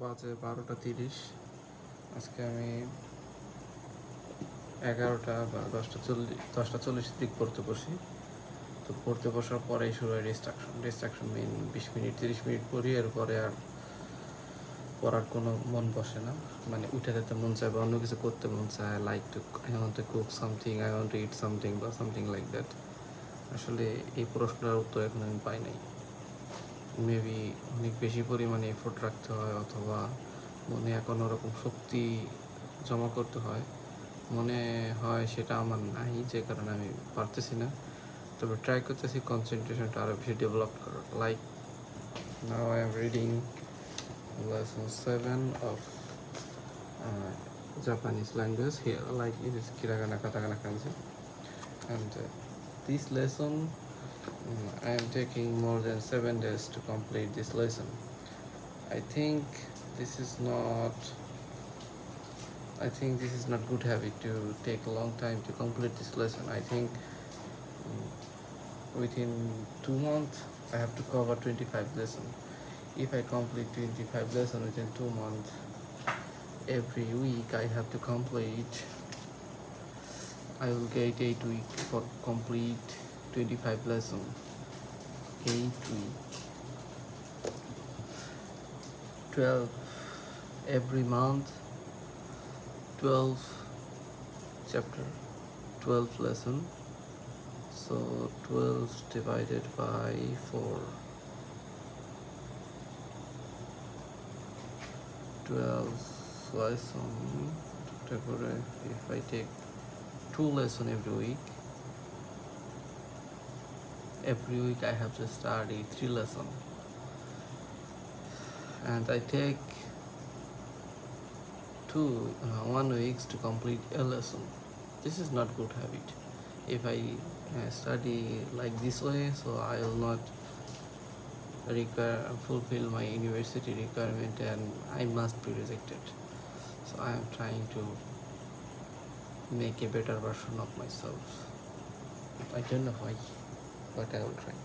বাজে 12:30। আজকে আমি 11টা বা 10:40 দিক পড়তে বসি। তো পড়তে বসার পরেই শুরু হয় ডিস্ট্রাকশন মেন 20 মিনিট 30 মিনিট পড়ি, এরপরে আর পড়ার কোনো মন বসে না। মানে উঠে যেতে মন চায় বা অন্য কিছু করতে মন চায়, like to I want to cook something, I want to it something বা সামথিং লাইক দ্যাট। আসলে এই প্রশ্নটার উত্তর এখন আমি পাই নাই। মেবি অনেক বেশি পরিমাণে এফোর্ট রাখতে হয়, অথবা মনে এখন ওরকম শক্তি জমা করতে হয়। মনে হয় সেটা আমার নাই, যে কারণে আমি পারতেছি না। তবে ট্রাই করতেছি কনসেন্ট্রেশনটা আরও বেশি ডেভেলপ করার। Like now I am reading lesson 7 of Japanese language. Here, like it is Hiragana, Katakana, Kanji. And this lesson, I am taking more than 7 days to complete this lesson. I think this is not good habit to take a long time to complete this lesson. I think within 2 months I have to cover 25 lessons. If I complete 25 lessons within 2 months, every week I have to complete, I will get 8 weeks for complete 25 lessons. 8 weeks, 12 every month, 12 chapter, 12 lesson. So 12 divided by 4, 12 lesson. If I take 2 lessons every week I have to study 3 lessons, and I take 1 week to complete a lesson. This is not good habit. If I study like this way, so I will not fulfill my university requirement and I must be rejected. So I am trying to make a better version of myself. I don't know why, but I will try.